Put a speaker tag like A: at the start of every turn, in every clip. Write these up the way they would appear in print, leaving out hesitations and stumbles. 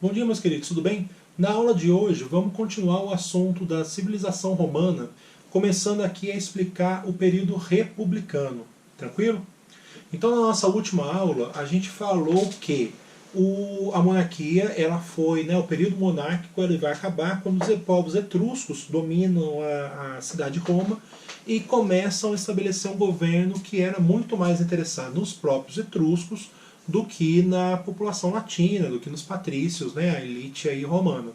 A: Bom dia, meus queridos, tudo bem? Na aula de hoje vamos continuar o assunto da civilização romana, começando aqui a explicar o período republicano, tranquilo? Então na nossa última aula a gente falou que a monarquia, ela foi, o período monárquico ele vai acabar quando os povos etruscos dominam a cidade de Roma e começam a estabelecer um governo que era muito mais interessado nos próprios etruscos do que na população latina, do que nos patrícios, a elite aí romana.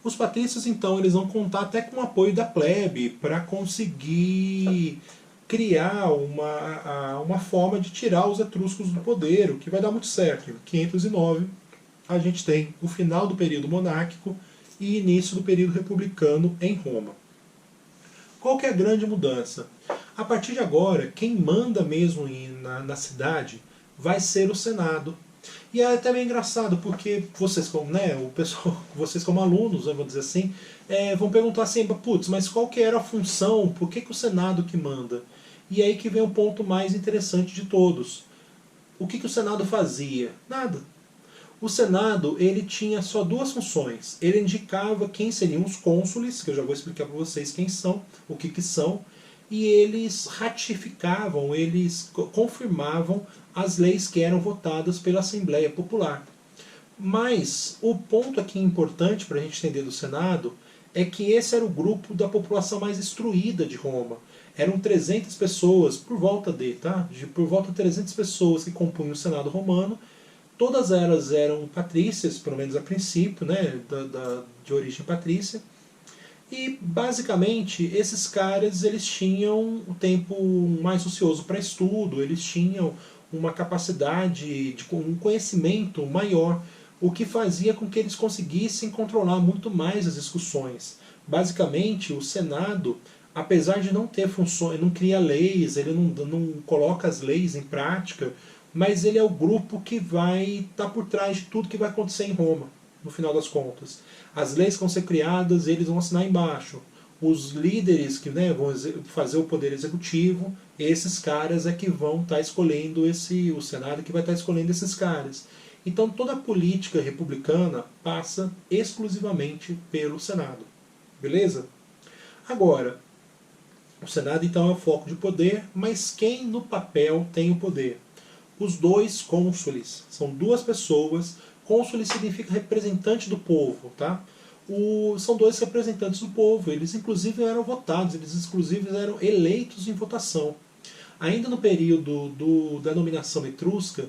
A: Os patrícios, então, eles vão contar até com o apoio da plebe para conseguir criar uma forma de tirar os etruscos do poder, o que vai dar muito certo. Em 509, a gente tem o final do período monárquico e início do período republicano em Roma. Qual que é a grande mudança? A partir de agora, quem manda mesmo na cidade vai ser o Senado. E é até meio engraçado, porque vocês como, o pessoal, vocês como alunos, vamos dizer assim, vão perguntar assim, putz, mas qual que era a função, por que o Senado que manda? E aí que vem o ponto mais interessante de todos. O que o Senado fazia? Nada. O Senado, ele tinha só duas funções. Ele indicava quem seriam os cônsules, que eu já vou explicar para vocês quem são, o que são, e eles ratificavam, eles confirmavam as leis que eram votadas pela Assembleia Popular. Mas o ponto aqui importante para a gente entender do Senado é que esse era o grupo da população mais instruída de Roma. Eram 300 pessoas, por volta por volta de 300 pessoas que compunham o Senado romano. Todas elas eram patrícias, pelo menos a princípio, de origem patrícia. E basicamente esses caras eles tinham um tempo mais ocioso para estudo, eles tinham uma capacidade, um conhecimento maior, o que fazia com que eles conseguissem controlar muito mais as discussões. Basicamente o Senado, apesar de não ter funções, não cria leis, ele não coloca as leis em prática, mas ele é o grupo que vai estar por trás de tudo que vai acontecer em Roma, no final das contas. As leis que vão ser criadas, eles vão assinar embaixo. Os líderes que vão fazer o poder executivo, esses caras é que vão estar escolhendo o Senado que vai estar escolhendo esses caras. Então toda a política republicana passa exclusivamente pelo Senado. Beleza? Agora, o Senado então é o foco de poder, mas quem no papel tem o poder? Os dois cônsules. São duas pessoas. Cônsul significa representante do povo, tá? São dois representantes do povo. Eles inclusive eram votados, eles inclusive eram eleitos em votação. Ainda no período da dominação etrusca,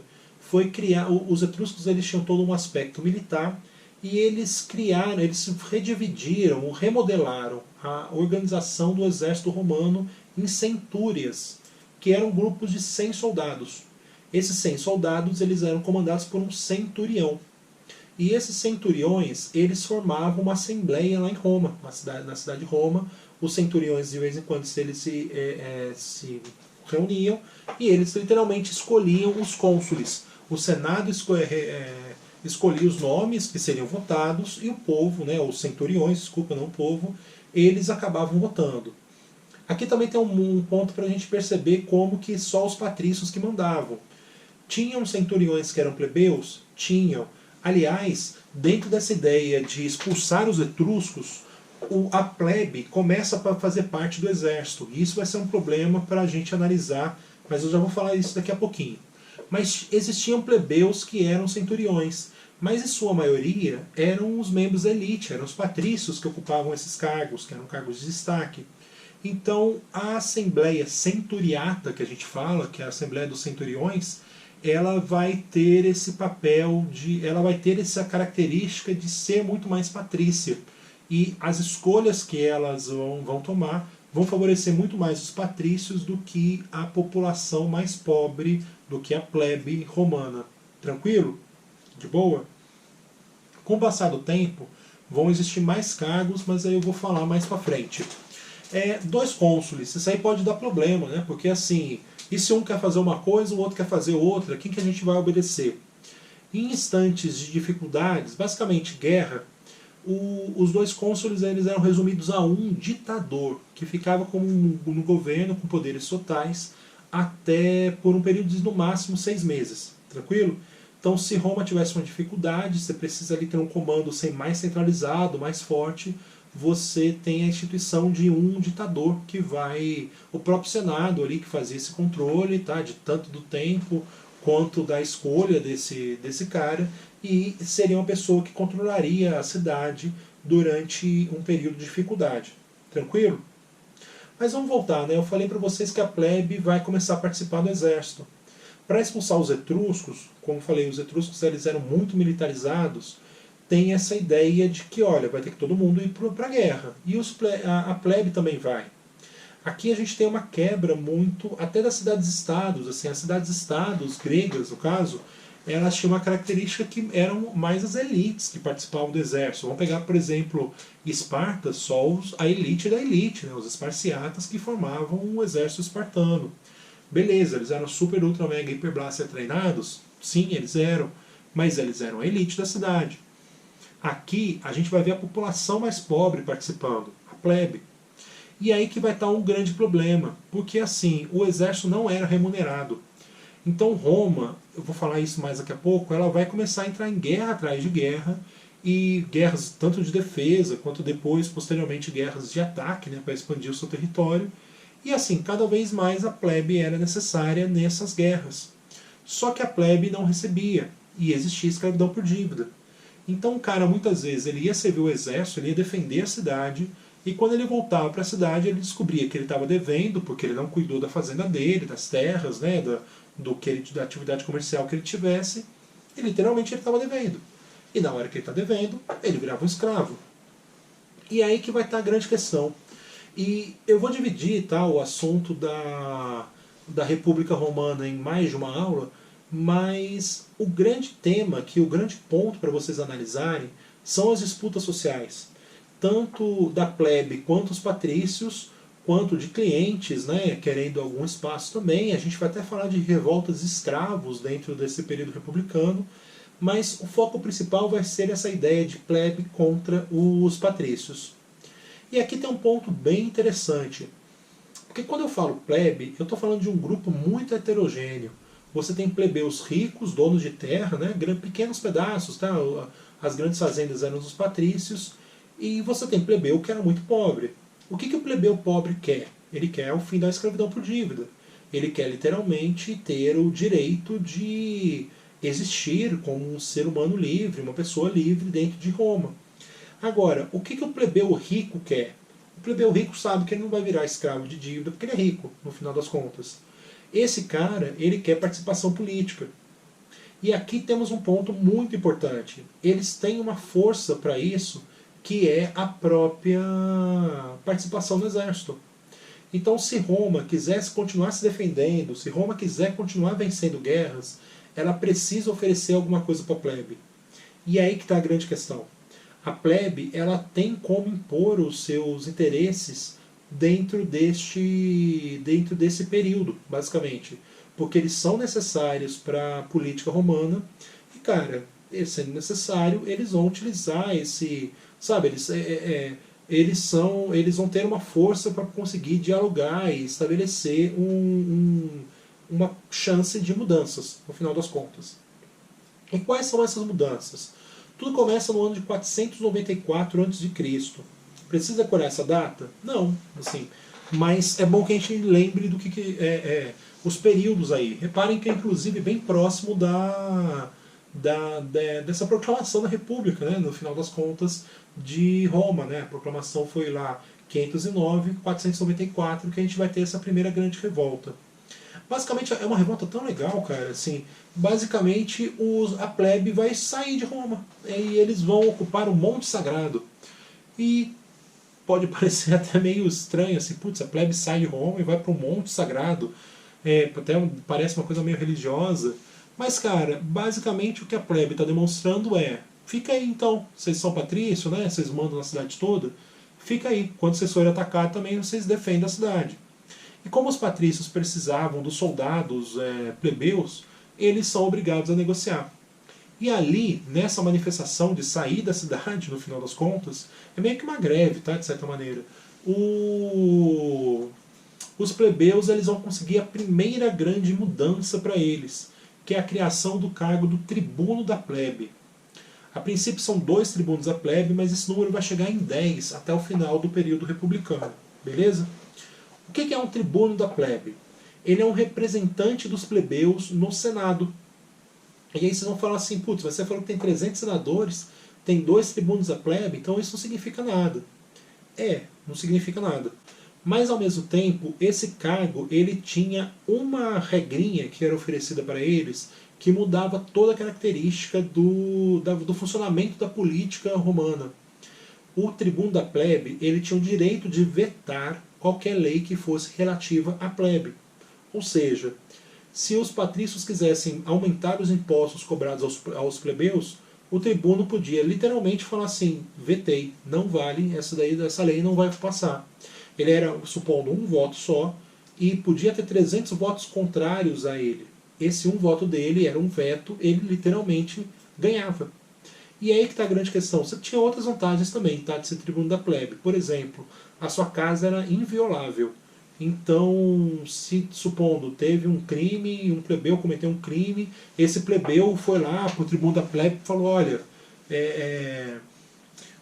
A: os etruscos eles tinham todo um aspecto militar e eles redividiram, remodelaram a organização do exército romano em centúrias, que eram grupos de 100 soldados. Esses 100 soldados eles eram comandados por um centurião. E esses centuriões eles formavam uma assembleia lá em Roma, na cidade de Roma. Os centuriões de vez em quando eles se reuniam e eles literalmente escolhiam os cônsules. O Senado escolhia os nomes que seriam votados e o povo, os centuriões, desculpa, não o povo, eles acabavam votando. Aqui também tem um ponto para a gente perceber como que só os patrícios que mandavam. Tinham centuriões que eram plebeus? Tinham. Aliás, dentro dessa ideia de expulsar os etruscos, a plebe começa a fazer parte do exército. E isso vai ser um problema para a gente analisar, mas eu já vou falar isso daqui a pouquinho. Mas existiam plebeus que eram centuriões, mas em sua maioria eram os membros da elite, eram os patrícios que ocupavam esses cargos, que eram cargos de destaque. Então a Assembleia Centuriata, que a gente fala, que é a Assembleia dos Centuriões, ela vai ter esse papel, ela vai ter essa característica de ser muito mais patrícia. E as escolhas que elas vão tomar vão favorecer muito mais os patrícios do que a população mais pobre, do que a plebe romana. Tranquilo? De boa? Com o passar do tempo, vão existir mais cargos, mas aí eu vou falar mais pra frente. Dois cônsules, isso aí pode dar problema, porque assim, e se um quer fazer uma coisa, o outro quer fazer outra, quem que a gente vai obedecer? Em instantes de dificuldades, basicamente guerra, os dois cônsules eles eram resumidos a um ditador, que ficava como no governo com poderes totais até por um período de no máximo 6 meses. Tranquilo? Então, se Roma tivesse uma dificuldade, você precisa ali ter um comando mais centralizado, mais forte, você tem a instituição de um ditador que vai... O próprio Senado ali que fazia esse controle, tá, de tanto do tempo quanto da escolha desse cara, e seria uma pessoa que controlaria a cidade durante um período de dificuldade. Tranquilo? Mas vamos voltar, né? Eu falei para vocês que a plebe vai começar a participar do exército. Para expulsar os etruscos, como falei, os etruscos eles eram muito militarizados, tem essa ideia de que, olha, vai ter que todo mundo ir para a guerra. E a plebe também vai. Aqui a gente tem uma quebra muito, até das cidades-estados, assim, as cidades-estados gregas, no caso, elas tinham uma característica que eram mais as elites que participavam do exército. Vamos pegar, por exemplo, Esparta, só a elite da elite, né, os esparciatas que formavam o exército espartano. Beleza, eles eram super, ultra, mega, hiper, blaster treinados? Sim, eles eram, mas eles eram a elite da cidade. Aqui a gente vai ver a população mais pobre participando, a plebe. E aí que vai estar um grande problema, porque assim, o exército não era remunerado. Então Roma, eu vou falar isso mais daqui a pouco, ela vai começar a entrar em guerra atrás de guerra, e guerras tanto de defesa, quanto depois, posteriormente, guerras de ataque, né, para expandir o seu território. E assim, cada vez mais a plebe era necessária nessas guerras. Só que a plebe não recebia, e existia escravidão por dívida. Então o cara, muitas vezes, ele ia servir o exército, ele ia defender a cidade, e quando ele voltava para a cidade, ele descobria que ele estava devendo, porque ele não cuidou da fazenda dele, das terras, né, da atividade comercial que ele tivesse, e literalmente ele estava devendo. E na hora que ele está devendo, ele virava um escravo. E aí que vai estar a grande questão. E eu vou dividir, tá, o assunto da República Romana em mais de uma aula, mas o grande tema, o grande ponto para vocês analisarem, são as disputas sociais. Tanto da plebe quanto os patrícios, quanto de clientes, né, querendo algum espaço também. A gente vai até falar de revoltas de escravos dentro desse período republicano, mas o foco principal vai ser essa ideia de plebe contra os patrícios. E aqui tem um ponto bem interessante, porque quando eu falo plebe, eu estou falando de um grupo muito heterogêneo. Você tem plebeus ricos, donos de terra, né, pequenos pedaços, tá? As grandes fazendas eram dos patrícios, e você tem plebeu que era muito pobre. O que o plebeu pobre quer? Ele quer o fim da escravidão por dívida. Ele quer literalmente ter o direito de existir como um ser humano livre, uma pessoa livre dentro de Roma. Agora, o que o plebeu rico quer? O plebeu rico sabe que ele não vai virar escravo de dívida porque ele é rico, no final das contas. Esse cara, ele quer participação política. E aqui temos um ponto muito importante. Eles têm uma força para isso, que é a própria participação no exército. Então, se Roma quisesse continuar se defendendo, se Roma quiser continuar vencendo guerras, ela precisa oferecer alguma coisa para a plebe. E é aí que está a grande questão. A plebe, ela tem como impor os seus interesses dentro desse período, basicamente. Porque eles são necessários para a política romana e, cara, sendo necessário, eles vão utilizar esse... Sabe, eles vão ter uma força para conseguir dialogar e estabelecer uma chance de mudanças, no final das contas. E quais são essas mudanças? Tudo começa no ano de 494 a.C. Precisa decorar essa data? Não, assim, mas é bom que a gente lembre do que os períodos aí. Reparem que é inclusive bem próximo dessa proclamação da República, né, no final das contas, de Roma. Né? A proclamação foi lá 509, 494, que a gente vai ter essa primeira grande revolta. Basicamente é uma revolta tão legal, cara, assim, basicamente a plebe vai sair de Roma e eles vão ocupar o Monte Sagrado. E pode parecer até meio estranho, assim, putz, a plebe sai de Roma e vai para o Monte Sagrado, até parece uma coisa meio religiosa, mas, cara, basicamente o que a plebe está demonstrando fica aí então, vocês são patrícios, né, vocês mandam na cidade toda, fica aí, quando vocês forem atacar também vocês defendem a cidade. E como os patrícios precisavam dos soldados plebeus, eles são obrigados a negociar. E ali, nessa manifestação de sair da cidade, no final das contas, é meio que uma greve, tá, de certa maneira. Os plebeus eles vão conseguir a primeira grande mudança para eles, que é a criação do cargo do tribuno da plebe. A princípio são 2 tribunos da plebe, mas esse número vai chegar em 10 até o final do período republicano. Beleza? O que é um tribuno da plebe? Ele é um representante dos plebeus no Senado. E aí vocês vão falar assim, putz, você falou que tem 300 senadores, tem 2 tribunos da plebe, então isso não significa nada. Não significa nada. Mas ao mesmo tempo, esse cargo ele tinha uma regrinha que era oferecida para eles que mudava toda a característica do funcionamento da política romana. O tribuno da plebe ele tinha o direito de vetar qualquer lei que fosse relativa à plebe. Ou seja, se os patrícios quisessem aumentar os impostos cobrados aos plebeus, o tribuno podia literalmente falar assim, vetei, não vale, essa lei não vai passar. Ele era, supondo, um voto só, e podia ter 300 votos contrários a ele. Esse um voto dele era um veto, ele literalmente ganhava. E aí que está a grande questão. Você tinha outras vantagens também, tá, de ser tribuno da plebe. Por exemplo, a sua casa era inviolável. Então, se supondo, teve um crime, um plebeu cometeu um crime, esse plebeu foi lá para o tribuno da plebe e falou, olha,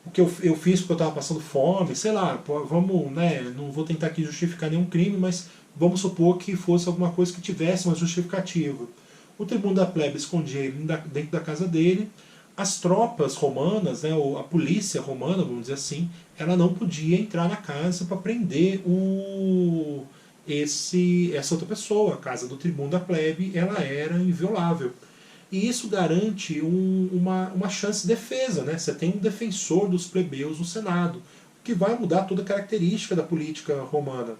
A: o que eu fiz porque eu estava passando fome, sei lá, vamos, né, não vou tentar aqui justificar nenhum crime, mas vamos supor que fosse alguma coisa que tivesse uma justificativa. O tribuno da plebe escondia ele dentro da casa dele. As tropas romanas, né, ou a polícia romana, vamos dizer assim, ela não podia entrar na casa para prender essa outra pessoa. A casa do tribuno da plebe ela era inviolável. E isso garante uma chance de defesa. Né? Você tem um defensor dos plebeus no Senado, que vai mudar toda a característica da política romana.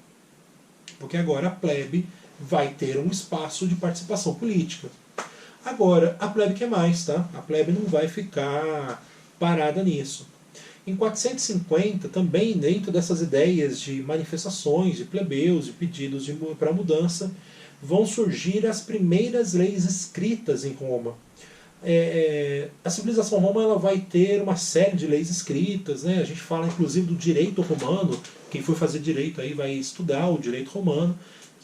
A: Porque agora a plebe vai ter um espaço de participação política. Agora, a plebe quer mais, tá? A plebe não vai ficar parada nisso. Em 450, também dentro dessas ideias de manifestações, de plebeus, de pedidos para mudança, vão surgir as primeiras leis escritas em Roma. A civilização romana ela vai ter uma série de leis escritas, né? A gente fala inclusive do direito romano, quem for fazer direito aí vai estudar o direito romano,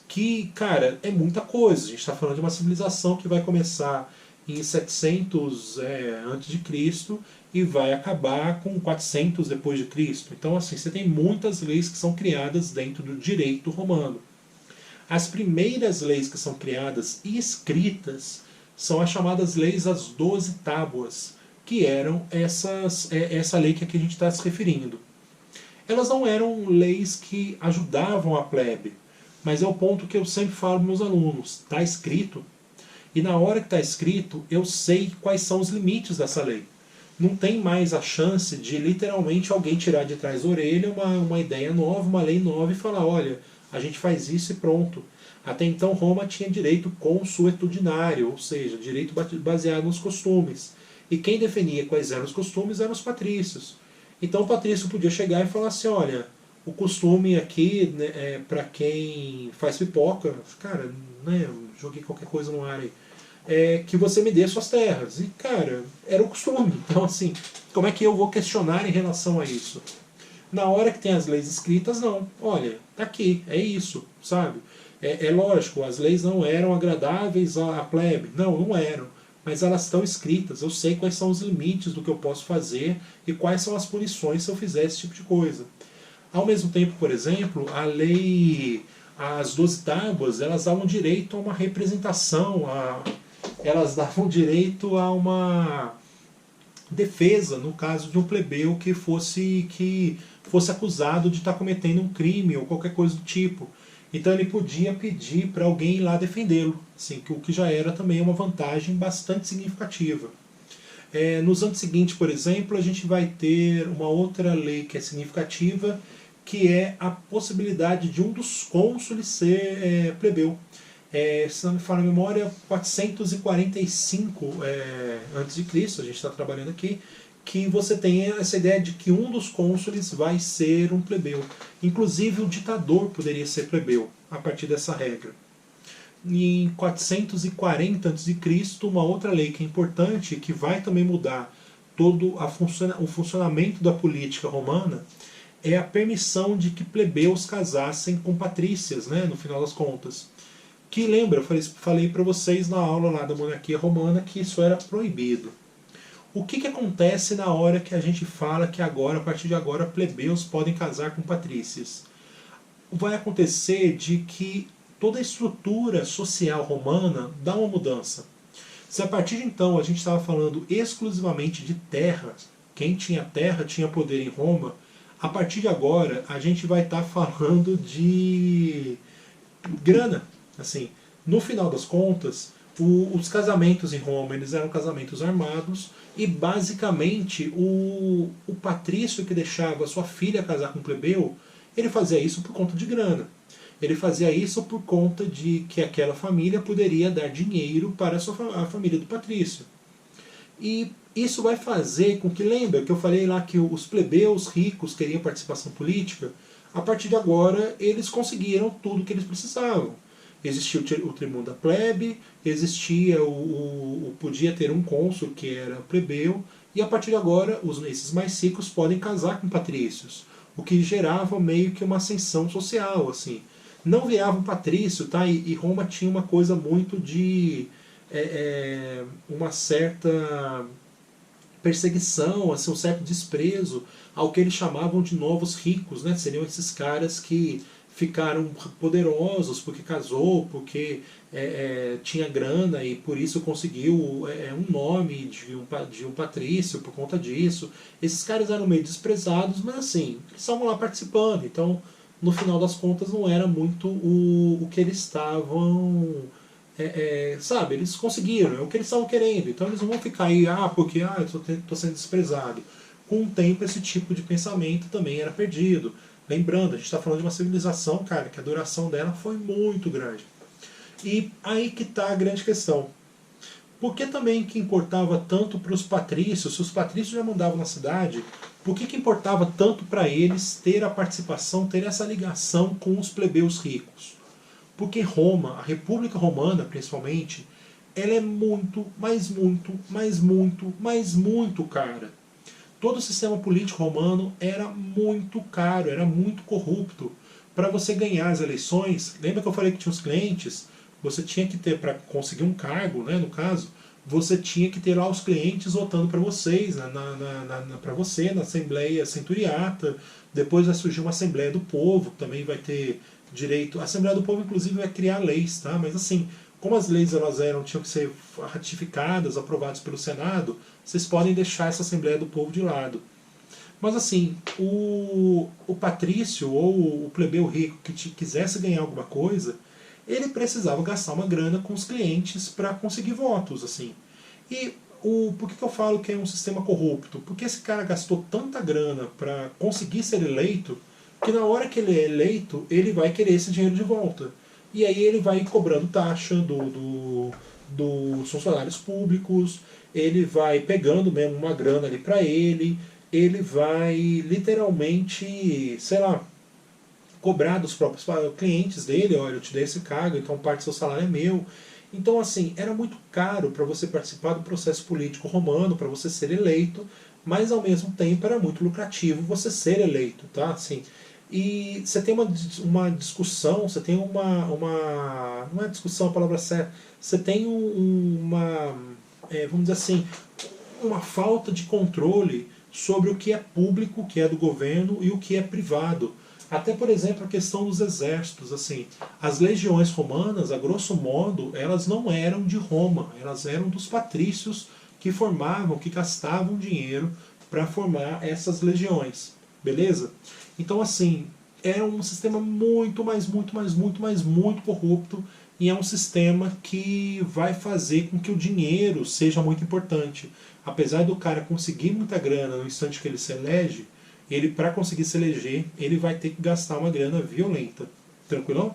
A: que, cara, é muita coisa. A gente está falando de uma civilização que vai começar em 700 a.C. e vai acabar com 400 depois de Cristo. Então, assim, você tem muitas leis que são criadas dentro do direito romano. As primeiras leis que são criadas e escritas são as chamadas leis das 12 tábuas, que eram essa lei que aqui a gente está se referindo. Elas não eram leis que ajudavam a plebe, mas é o ponto que eu sempre falo para meus alunos. Está escrito, e na hora que está escrito, eu sei quais são os limites dessa lei. Não tem mais a chance de literalmente alguém tirar de trás da orelha uma ideia nova, uma lei nova e falar, olha, a gente faz isso e pronto. Até então Roma tinha direito consuetudinário, ou seja, direito baseado nos costumes. E quem definia quais eram os costumes eram os patrícios. Então o patrício podia chegar e falar assim, olha, o costume aqui, né, para quem faz pipoca, cara, né, joguei qualquer coisa no ar aí, é que você me dê suas terras. E, cara, era o costume. Então, assim, como é que eu vou questionar em relação a isso? Na hora que tem as leis escritas, não. Olha, tá aqui, é isso, sabe? É lógico, as leis não eram agradáveis à plebe. Não eram. Mas elas estão escritas. Eu sei quais são os limites do que eu posso fazer e quais são as punições se eu fizer esse tipo de coisa. Ao mesmo tempo, por exemplo, a lei, as 12 tábuas, elas davam direito a uma representação, elas davam direito a uma defesa no caso de um plebeu que fosse acusado de estar cometendo um crime ou qualquer coisa do tipo. Então ele podia pedir para alguém ir lá defendê-lo, assim, o que já era também uma vantagem bastante significativa. Nos anos seguintes, por exemplo, a gente vai ter uma outra lei que é significativa, que é a possibilidade de um dos cônsules ser plebeu. Se não me falha a memória, 445 a.C., a gente está trabalhando aqui, que você tem essa ideia de que um dos cônsules vai ser um plebeu. Inclusive o ditador poderia ser plebeu, a partir dessa regra. E em 440 a.C., uma outra lei que é importante, que vai também mudar todo o funcionamento da política romana, é a permissão de que plebeus casassem com patrícias, né, no final das contas. que lembra, eu falei para vocês na aula lá da monarquia romana que isso era proibido. O que acontece na hora que a gente fala que agora, a partir de agora, plebeus podem casar com patrícias? Vai acontecer de que toda a estrutura social romana dá uma mudança. Se a partir de então a gente estava falando exclusivamente de terra, quem tinha terra tinha poder em Roma, a partir de agora a gente vai estar falando de grana. Assim, no final das contas, os casamentos em Roma eles eram casamentos armados e basicamente o patrício que deixava sua filha casar com um plebeu, ele fazia isso por conta de grana. Ele fazia isso por conta de que aquela família poderia dar dinheiro para a família do patrício. E isso vai fazer com que, lembra que eu falei lá que os plebeus ricos queriam participação política? A partir de agora, eles conseguiram tudo o que eles precisavam. Existia o tribuno da plebe, existia podia ter um cônsul que era plebeu, e a partir de agora, esses mais ricos podem casar com patrícios, o que gerava meio que uma ascensão social, assim. Não virava um patrício, tá? E Roma tinha uma coisa muito de uma certa perseguição, assim, um certo desprezo ao que eles chamavam de novos ricos, né? Seriam esses caras que ficaram poderosos porque casou, porque tinha grana e por isso conseguiu um nome de um patrício por conta disso. Esses caras eram meio desprezados, mas assim, eles estavam lá participando, então no final das contas não era muito o que eles estavam... sabe, eles conseguiram, é o que eles estavam querendo, então eles não vão ficar aí, porque eu estou sendo desprezado. Com o tempo esse tipo de pensamento também era perdido. Lembrando, a gente está falando de uma civilização, cara, que a duração dela foi muito grande. E aí que está a grande questão. Por que também que importava tanto para os patrícios, se os patrícios já mandavam na cidade, por que importava tanto para eles ter a participação, ter essa ligação com os plebeus ricos? Porque Roma, a República Romana principalmente, ela é muito, mas muito, mas muito, mas muito cara. Todo o sistema político romano era muito caro, era muito corrupto. Para você ganhar as eleições, lembra que eu falei que tinha os clientes? Você tinha que ter, para conseguir um cargo, né, no caso, você tinha que ter lá os clientes votando para vocês, para você, na Assembleia Centuriata. Depois vai surgir uma Assembleia do Povo, que também vai ter direito. A Assembleia do Povo, inclusive, vai criar leis, tá? Mas assim, como as leis tinham que ser ratificadas, aprovadas pelo Senado, vocês podem deixar essa Assembleia do Povo de lado. Mas assim, o patrício ou o plebeu rico que quisesse ganhar alguma coisa, ele precisava gastar uma grana com os clientes para conseguir votos. Assim. E por que eu falo que é um sistema corrupto? Porque esse cara gastou tanta grana para conseguir ser eleito, que na hora que ele é eleito, ele vai querer esse dinheiro de volta. E aí ele vai cobrando taxa dos funcionários públicos, ele vai pegando mesmo uma grana ali para ele vai literalmente, sei lá, cobrar dos próprios clientes dele, olha, eu te dei esse cargo, então parte do seu salário é meu. Então, assim, era muito caro para você participar do processo político romano, para você ser eleito, mas ao mesmo tempo era muito lucrativo você ser eleito, tá? Assim, e você tem uma discussão, você tem não é discussão a palavra certa, você tem vamos dizer assim, uma falta de controle sobre o que é público, o que é do governo e o que é privado. Até, por exemplo, a questão dos exércitos. Assim, as legiões romanas, a grosso modo, elas não eram de Roma, elas eram dos patrícios que formavam, que gastavam dinheiro para formar essas legiões. Beleza? Então, assim, é um sistema muito, mas muito, mas muito, mas muito corrupto, e é um sistema que vai fazer com que o dinheiro seja muito importante. Apesar do cara conseguir muita grana no instante que ele se elege, ele, para conseguir se eleger, ele vai ter que gastar uma grana violenta. Tranquilão?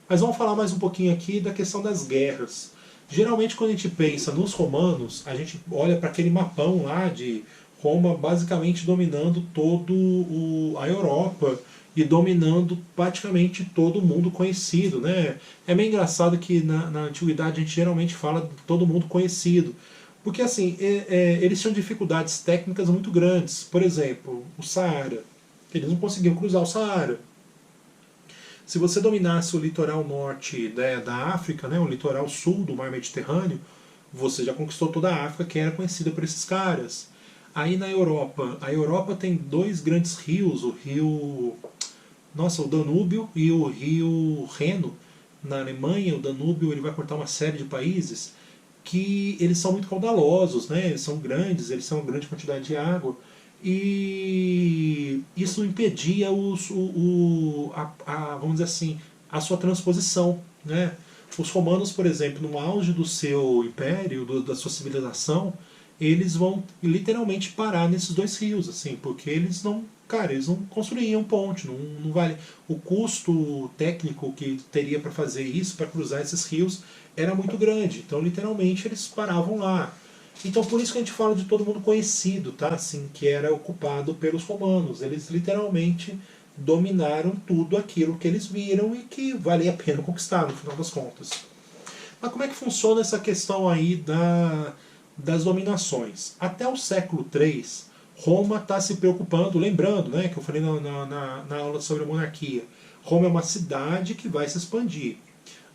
A: Mas vamos falar mais um pouquinho aqui da questão das guerras. Geralmente, quando a gente pensa nos romanos, a gente olha para aquele mapão lá de Roma basicamente dominando a Europa e dominando praticamente todo mundo conhecido, né? É meio engraçado que na antiguidade a gente geralmente fala de todo mundo conhecido, porque assim, eles tinham dificuldades técnicas muito grandes. Por exemplo, o Saara, eles não conseguiam cruzar o Saara. Se você dominasse o litoral norte da África, né, o litoral sul do mar Mediterrâneo, você já conquistou toda a África, que era conhecida por esses caras. Aí na Europa, a Europa tem dois grandes rios, o Danúbio e o rio Reno. Na Alemanha, o Danúbio ele vai cortar uma série de países que eles são muito caudalosos, né? Eles são grandes, eles são uma grande quantidade de água, e isso impedia vamos dizer assim, a sua transposição, né? Os romanos, por exemplo, no auge do seu império, da sua civilização, eles vão literalmente parar nesses dois rios, assim, porque eles não construíam ponte, não vale. O custo técnico que teria para fazer isso, para cruzar esses rios, era muito grande. Então, literalmente, eles paravam lá. Então, por isso que a gente fala de todo mundo conhecido, tá? Assim, que era ocupado pelos romanos. Eles literalmente dominaram tudo aquilo que eles viram e que valia a pena conquistar, no final das contas. Mas como é que funciona essa questão aí das dominações? Até o século III, Roma está se preocupando, lembrando, né, que eu falei na aula sobre a monarquia, Roma é uma cidade que vai se expandir.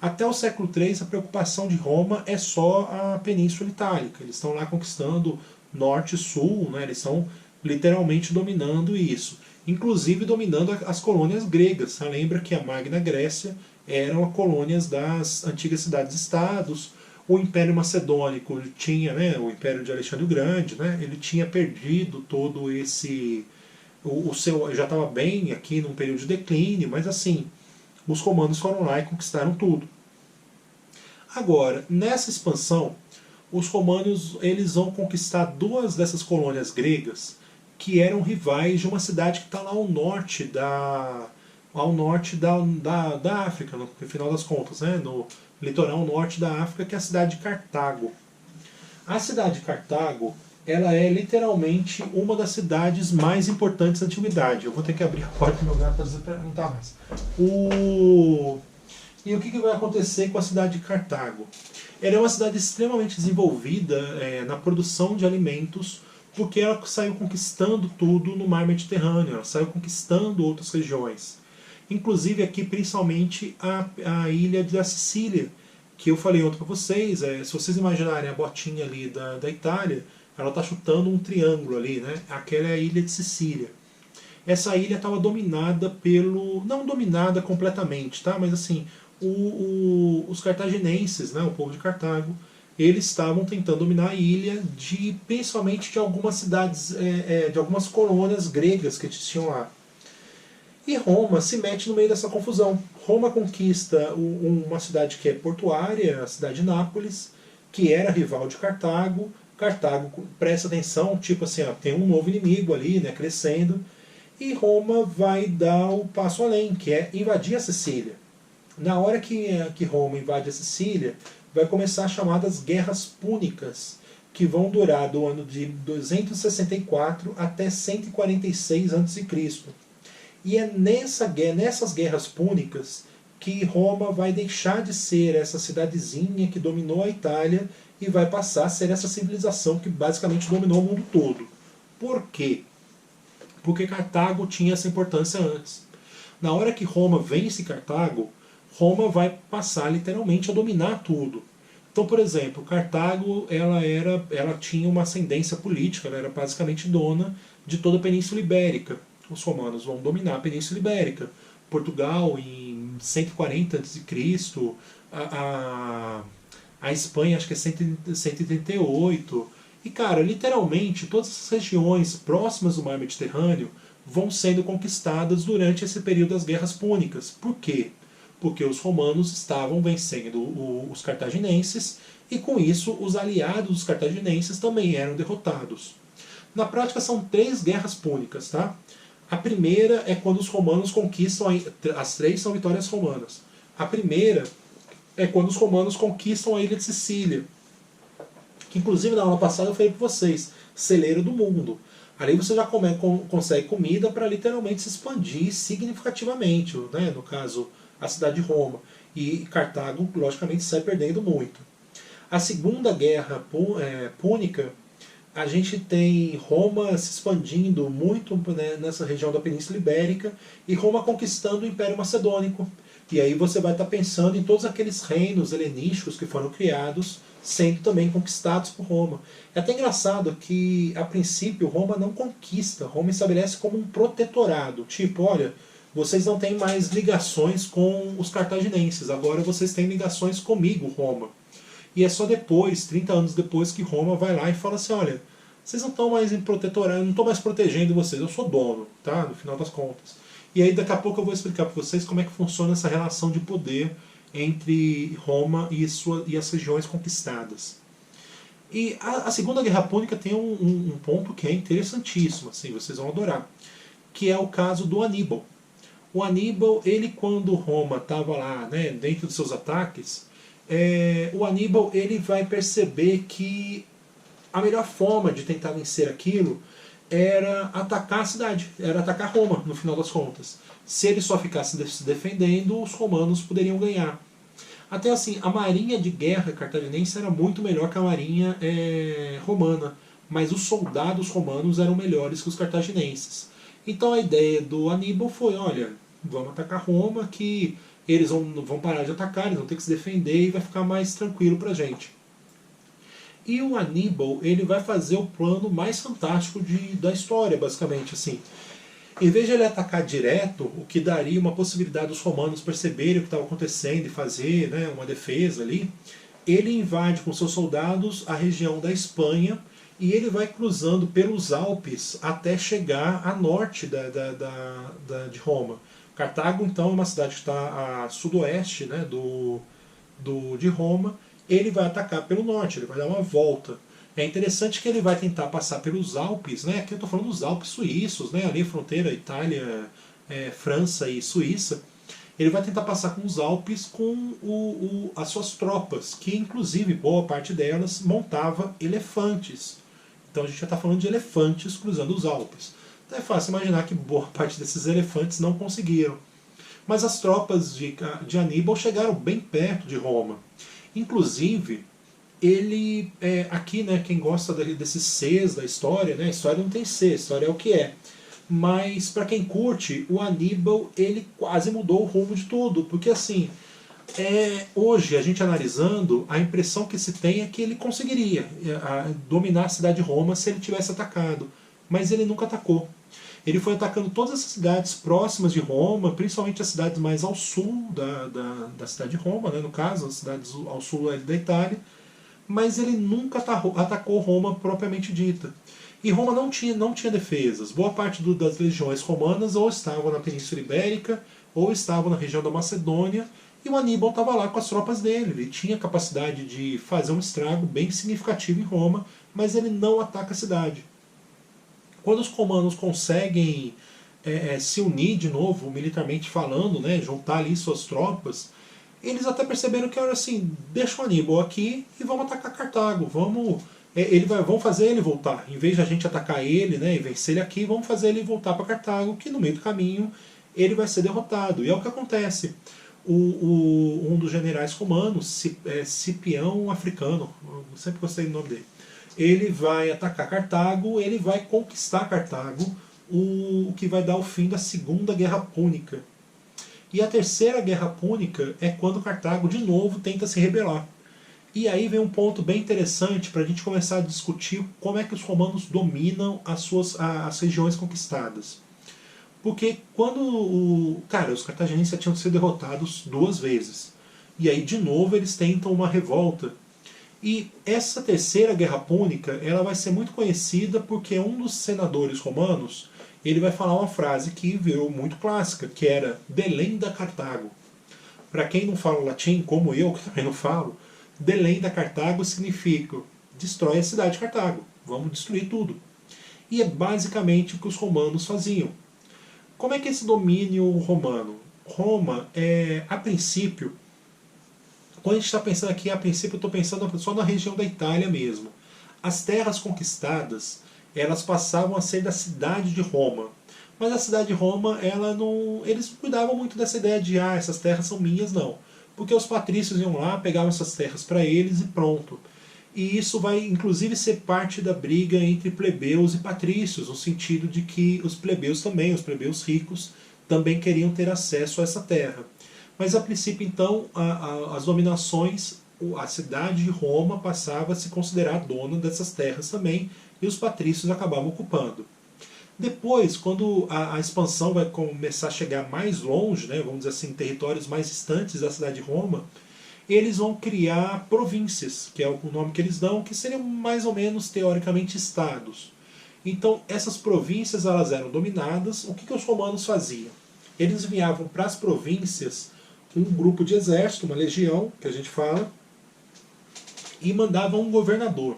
A: Até o século III, a preocupação de Roma é só a Península Itálica. Eles estão lá conquistando norte e sul, né? Eles estão literalmente dominando isso. Inclusive dominando as colônias gregas. Você lembra que a Magna Grécia eram colônias das antigas cidades-estados. O Império Macedônico tinha, né, o Império de Alexandre o Grande, né, ele tinha perdido todo esse... O seu, já estava bem aqui num período de declínio, mas assim, os romanos foram lá e conquistaram tudo. Agora, nessa expansão, os romanos eles vão conquistar duas dessas colônias gregas que eram rivais de uma cidade que está lá ao norte da África, no final das contas, né, no litoral norte da África, que é a cidade de Cartago. A cidade de Cartago, ela é literalmente uma das cidades mais importantes da antiguidade. Eu vou ter que abrir a porta do meu gato para não estar mais. E o que vai acontecer com a cidade de Cartago? Ela é uma cidade extremamente desenvolvida na produção de alimentos, porque ela saiu conquistando tudo no mar Mediterrâneo, ela saiu conquistando outras regiões. Inclusive aqui, principalmente, a ilha da Sicília, que eu falei ontem para vocês. Se vocês imaginarem a botinha ali da Itália, ela está chutando um triângulo ali, né? Aquela é a ilha de Sicília. Essa ilha estava dominada não dominada completamente, tá? Mas assim, os cartaginenses, né, o povo de Cartago, eles estavam tentando dominar a ilha principalmente de algumas cidades, de algumas colônias gregas que tinham lá. E Roma se mete no meio dessa confusão. Roma conquista uma cidade que é portuária, a cidade de Nápoles, que era rival de Cartago. Cartago presta atenção, tipo assim, tem um novo inimigo ali, né, crescendo. E Roma vai dar o passo além, que é invadir a Sicília. Na hora que Roma invade a Sicília, vai começar as chamadas Guerras Púnicas, que vão durar do ano de 264 até 146 a.C. E é nessas Guerras Púnicas que Roma vai deixar de ser essa cidadezinha que dominou a Itália e vai passar a ser essa civilização que basicamente dominou o mundo todo. Por quê? Porque Cartago tinha essa importância antes. Na hora que Roma vence Cartago, Roma vai passar literalmente a dominar tudo. Então, por exemplo, Cartago ela tinha uma ascendência política, ela era basicamente dona de toda a Península Ibérica. Os romanos vão dominar a Península Ibérica. Portugal em 140 a.C., a Espanha acho que é 138. E, cara, literalmente, todas essas regiões próximas do mar Mediterrâneo vão sendo conquistadas durante esse período das Guerras Púnicas. Por quê? Porque os romanos estavam vencendo os cartaginenses e, com isso, os aliados dos cartaginenses também eram derrotados. Na prática, são 3 guerras púnicas, tá? A primeira é quando os romanos conquistam... As 3 são vitórias romanas. A primeira é quando os romanos conquistam a ilha de Sicília, que inclusive na aula passada eu falei para vocês, celeiro do mundo. Ali você já consegue comida para literalmente se expandir significativamente, né? No caso, a cidade de Roma. E Cartago, logicamente, sai perdendo muito. A segunda guerra púnica, a gente tem Roma se expandindo muito, né, nessa região da Península Ibérica e Roma conquistando o Império Macedônico. E aí você vai estar pensando em todos aqueles reinos helenísticos que foram criados, sendo também conquistados por Roma. É até engraçado que, a princípio, Roma não conquista, Roma estabelece como um protetorado. Tipo, olha, vocês não têm mais ligações com os cartaginenses, agora vocês têm ligações comigo, Roma. E é só depois, 30 anos depois, que Roma vai lá e fala assim, olha, vocês não estão mais em protetorado, eu não estou mais protegendo vocês, eu sou dono, tá? No final das contas. E aí daqui a pouco eu vou explicar para vocês como é que funciona essa relação de poder entre Roma e as regiões conquistadas. E a Segunda Guerra Púnica tem um ponto que é interessantíssimo, assim, vocês vão adorar, que é o caso do Aníbal. O Aníbal, ele quando Roma estava lá, né, dentro dos seus ataques, o Aníbal ele vai perceber que a melhor forma de tentar vencer aquilo era atacar a cidade, era atacar Roma, no final das contas. Se ele só ficasse se defendendo, os romanos poderiam ganhar. Até assim, a marinha de guerra cartaginense era muito melhor que a marinha romana, mas os soldados romanos eram melhores que os cartaginenses. Então a ideia do Aníbal foi, olha, vamos atacar Roma, que eles vão parar de atacar, eles vão ter que se defender e vai ficar mais tranquilo pra gente. E o Aníbal, ele vai fazer o plano mais fantástico da história, basicamente, assim. Em vez de ele atacar direto, o que daria uma possibilidade dos romanos perceberem o que estava acontecendo e fazer, né, uma defesa ali, ele invade com seus soldados a região da Espanha e ele vai cruzando pelos Alpes até chegar a norte de Roma. Cartago, então, é uma cidade que está a sudoeste, né, de Roma. Ele vai atacar pelo norte, ele vai dar uma volta. É interessante que ele vai tentar passar pelos Alpes, né? Aqui eu estou falando dos Alpes suíços, né? Ali a fronteira Itália, França e Suíça. Ele vai tentar passar com os Alpes com as suas tropas, que inclusive boa parte delas montava elefantes. Então a gente já está falando de elefantes cruzando os Alpes. Então é fácil imaginar que boa parte desses elefantes não conseguiram. Mas as tropas de Aníbal chegaram bem perto de Roma. Inclusive, ele, aqui, né, quem gosta desses Cs da história, né, a história não tem C, a história é o que é. Mas para quem curte, o Aníbal, ele quase mudou o rumo de tudo, porque assim, hoje, a gente analisando, a impressão que se tem é que ele conseguiria dominar a cidade de Roma se ele tivesse atacado, mas ele nunca atacou. Ele foi atacando todas as cidades próximas de Roma, principalmente as cidades mais ao sul da cidade de Roma, né, no caso, as cidades ao sul da Itália, mas ele nunca atacou Roma propriamente dita. E Roma não tinha defesas. Boa parte das legiões romanas ou estavam na Península Ibérica, ou estavam na região da Macedônia, e o Aníbal estava lá com as tropas dele. Ele tinha capacidade de fazer um estrago bem significativo em Roma, mas ele não ataca a cidade. Quando os romanos conseguem se unir de novo, militarmente falando, né, juntar ali suas tropas, eles até perceberam que era assim, deixa o Aníbal aqui e vamos atacar Cartago, vamos fazer ele voltar. Em vez de a gente atacar ele, né, e vencer ele aqui, vamos fazer ele voltar para Cartago, que no meio do caminho ele vai ser derrotado. E é o que acontece. Um dos generais romanos, Cipião Africano, eu sempre gostei do nome dele, ele vai atacar Cartago, ele vai conquistar Cartago, o que vai dar o fim da Segunda Guerra Púnica. E a Terceira Guerra Púnica é quando Cartago de novo tenta se rebelar. E aí vem um ponto bem interessante para a gente começar a discutir como é que os romanos dominam as regiões conquistadas. Porque quando os cartagineses já tinham sido derrotados 2 vezes. E aí de novo eles tentam uma revolta. E essa Terceira Guerra Púnica, ela vai ser muito conhecida porque um dos senadores romanos, ele vai falar uma frase que virou muito clássica, que era Delenda Cartago. Para quem não fala latim, como eu, que também não falo, Delenda Cartago significa destrói a cidade de Cartago, vamos destruir tudo. E é basicamente o que os romanos faziam. Como é que é esse domínio romano? Roma, a princípio, quando a gente está pensando aqui, a princípio eu estou pensando só na região da Itália mesmo. As terras conquistadas, elas passavam a ser da cidade de Roma. Mas a cidade de Roma, eles não cuidavam muito dessa ideia de essas terras são minhas, não. Porque os patrícios iam lá, pegavam essas terras para eles e pronto. E isso vai inclusive ser parte da briga entre plebeus e patrícios, no sentido de que os plebeus também, os plebeus ricos, também queriam ter acesso a essa terra. Mas a princípio então as dominações, a cidade de Roma passava a se considerar dona dessas terras também, e os patrícios acabavam ocupando. Depois, quando a expansão vai começar a chegar mais longe, né, vamos dizer assim, territórios mais distantes da cidade de Roma, eles vão criar províncias, que é o nome que eles dão, que seriam mais ou menos, teoricamente, estados. Então, essas províncias elas eram dominadas. O que os romanos faziam? Eles enviavam para as províncias um grupo de exército, uma legião, que a gente fala, e mandavam um governador.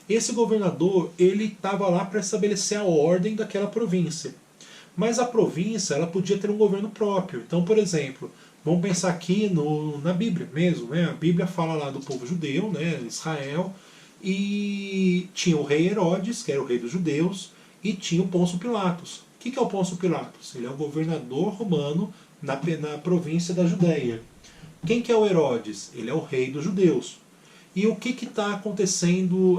A: Esse governador ele estava lá para estabelecer a ordem daquela província. Mas a província ela podia ter um governo próprio. Então, por exemplo, vamos pensar aqui na Bíblia mesmo. Né? A Bíblia fala lá do povo judeu, né? Israel, e tinha o rei Herodes, que era o rei dos judeus, e tinha o Pôncio Pilatos. O que é o Pôncio Pilatos? Ele é o governador romano na província da Judéia. Quem que é o Herodes? Ele é o rei dos judeus. E o que está acontecendo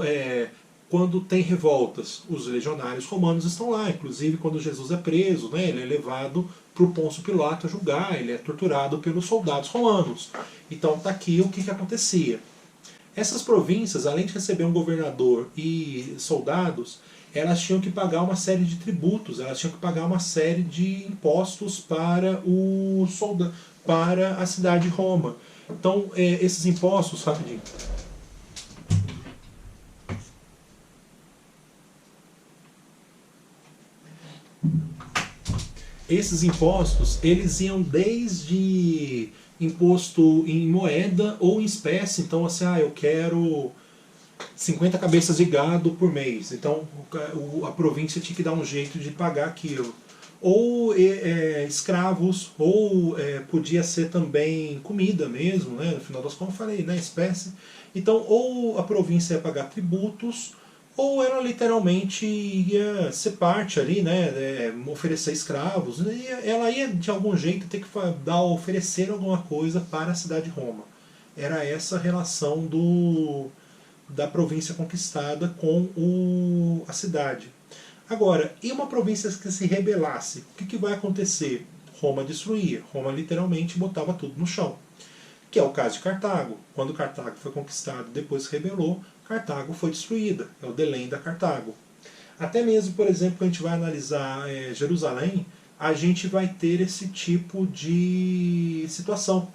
A: quando tem revoltas? Os legionários romanos estão lá, inclusive quando Jesus é preso, né, ele é levado para o Pôncio Pilato a julgar, ele é torturado pelos soldados romanos. Então está aqui o que acontecia. Essas províncias, além de receber um governador e soldados, elas tinham que pagar uma série de tributos, elas tinham que pagar uma série de impostos para para a cidade de Roma. Então, esses impostos, rapidinho. Esses impostos, eles iam desde imposto em moeda ou em espécie. Então, assim, eu quero 50 cabeças de gado por mês. Então, a província tinha que dar um jeito de pagar aquilo. Ou escravos, ou podia ser também comida mesmo, né? No final das contas, eu falei, né? Espécie. Então, ou a província ia pagar tributos, ou ela literalmente ia ser parte ali, né, oferecer escravos, ela ia de algum jeito ter que oferecer alguma coisa para a cidade de Roma. Era essa a relação da província conquistada com a cidade. Agora, e uma província que se rebelasse? O que vai acontecer? Roma destruía. Roma literalmente botava tudo no chão. Que é o caso de Cartago. Quando Cartago foi conquistado e depois se rebelou, Cartago foi destruída. É o delém da Cartago. Até mesmo, por exemplo, quando a gente vai analisar Jerusalém, a gente vai ter esse tipo de situação.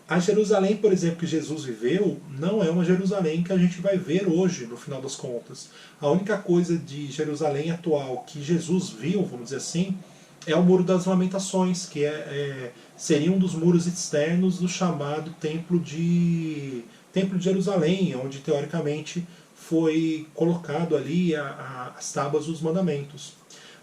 A: A Jerusalém, por exemplo, que Jesus viveu, não é uma Jerusalém que a gente vai ver hoje, no final das contas. A única coisa de Jerusalém atual que Jesus viu, vamos dizer assim, é o Muro das Lamentações, que seria um dos muros externos do chamado Templo de Jerusalém, onde teoricamente foi colocado ali as tábuas dos mandamentos.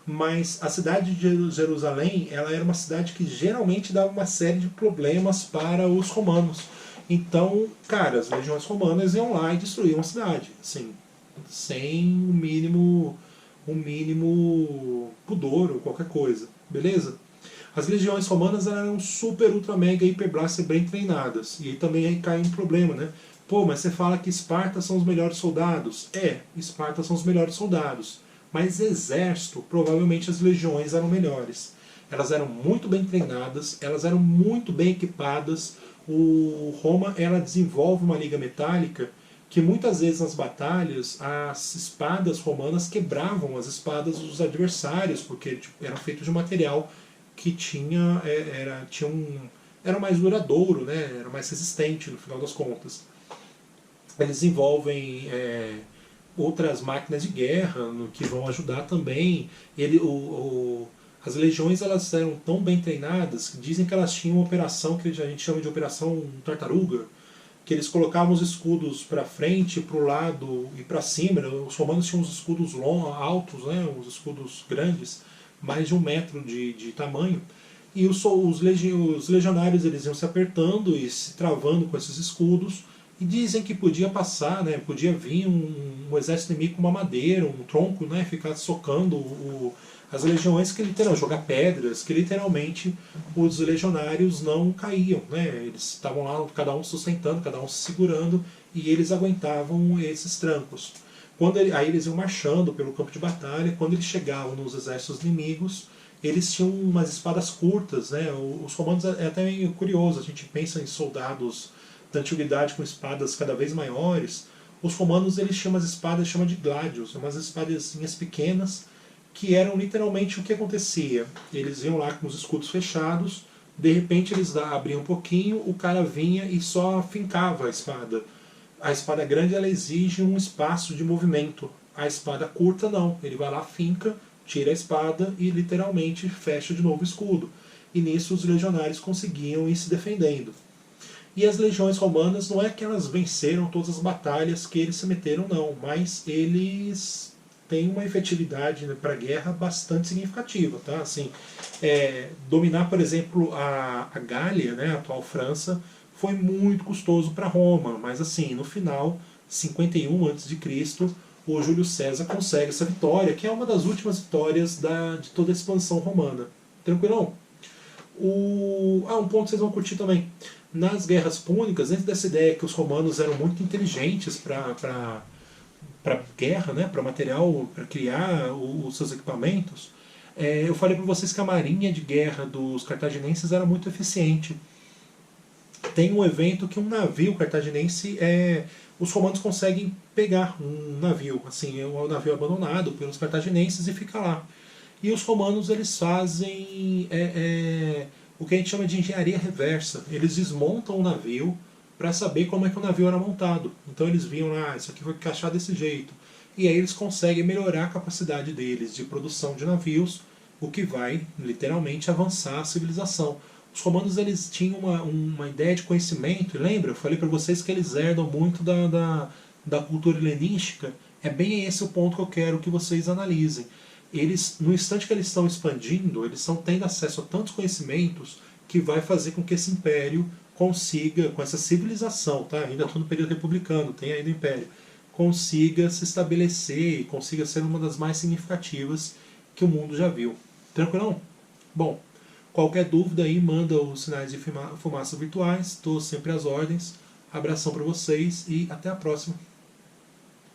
A: Mas a cidade de Jerusalém ela era uma cidade que geralmente dava uma série de problemas para os romanos. Então, cara, as legiões romanas iam lá e destruíam a cidade, assim, sem o mínimo pudor ou qualquer coisa, beleza? As legiões romanas eram super, ultra, mega, hiper, blaster bem treinadas. E aí também aí cai um problema, né? Pô, mas você fala que Esparta são os melhores soldados. Esparta são os melhores soldados. Mas exército, provavelmente as legiões eram melhores. Elas eram muito bem treinadas, elas eram muito bem equipadas. Roma ela desenvolve uma liga metálica que muitas vezes nas batalhas as espadas romanas quebravam as espadas dos adversários, porque eram feitos de material que era mais duradouro, né? Era mais resistente no final das contas. Eles desenvolvem outras máquinas de guerra que vão ajudar também. As legiões elas eram tão bem treinadas que dizem que elas tinham uma operação que a gente chama de operação tartaruga, que eles colocavam os escudos para frente, para o lado e para cima. Os romanos tinham os escudos altos, né, os escudos grandes, mais de 1 metro de tamanho. E os legionários eles iam se apertando e se travando com esses escudos. E dizem que podia passar, né, podia vir um exército inimigo com uma madeira, um tronco, né, ficar socando As legiões que literalmente jogar pedras, que literalmente os legionários não caíam, né? Eles estavam lá, cada um sustentando, cada um se segurando, e eles aguentavam esses trancos. Aí eles iam marchando pelo campo de batalha. Quando eles chegavam nos exércitos inimigos, eles tinham umas espadas curtas, né? Os romanos é até meio curioso. A gente pensa em soldados da antiguidade com espadas cada vez maiores. Os romanos eles tinham umas espadas chama de gladios, umas espadazinhas pequenas que eram literalmente o que acontecia. Eles iam lá com os escudos fechados, de repente eles abriam um pouquinho, o cara vinha e só fincava a espada. A espada grande ela exige um espaço de movimento. A espada curta não. Ele vai lá, finca, tira a espada e literalmente fecha de novo o escudo. E nisso os legionários conseguiam ir se defendendo. E as legiões romanas não é que elas venceram todas as batalhas que eles se meteram, não. Mas eles têm uma efetividade, né, para a guerra bastante significativa. Tá? Assim, dominar, por exemplo, a Gália, né, a atual França, foi muito custoso para Roma, mas assim, no final, 51 a.C., o Júlio César consegue essa vitória, que é uma das últimas vitórias de toda a expansão romana. Tranquilão? Um ponto que vocês vão curtir também. Nas guerras púnicas, dentro dessa ideia que os romanos eram muito inteligentes para guerra, né, para material, para criar os seus equipamentos, eu falei para vocês que a marinha de guerra dos cartaginenses era muito eficiente. Tem um evento que um navio cartaginense os romanos conseguem pegar um navio, assim, é um navio abandonado pelos cartaginenses e fica lá. E os romanos eles fazem o que a gente chama de engenharia reversa. Eles desmontam o navio para saber como é que o navio era montado. Então eles viam lá, isso aqui foi encaixado desse jeito. E aí eles conseguem melhorar a capacidade deles de produção de navios, o que vai literalmente avançar a civilização. Os romanos eles tinham uma ideia de conhecimento, e lembra? Eu falei para vocês que eles herdam muito da cultura helenística. É bem esse o ponto que eu quero que vocês analisem. Eles, no instante que eles estão expandindo, eles estão tendo acesso a tantos conhecimentos que vai fazer com que esse império consiga, com essa civilização, tá? Ainda estou no período republicano, tem ainda o império, consiga se estabelecer e consiga ser uma das mais significativas que o mundo já viu. Tranquilão? Bom, qualquer dúvida aí, manda os sinais de fumaça virtuais, estou sempre às ordens. Abração para vocês e até a próxima.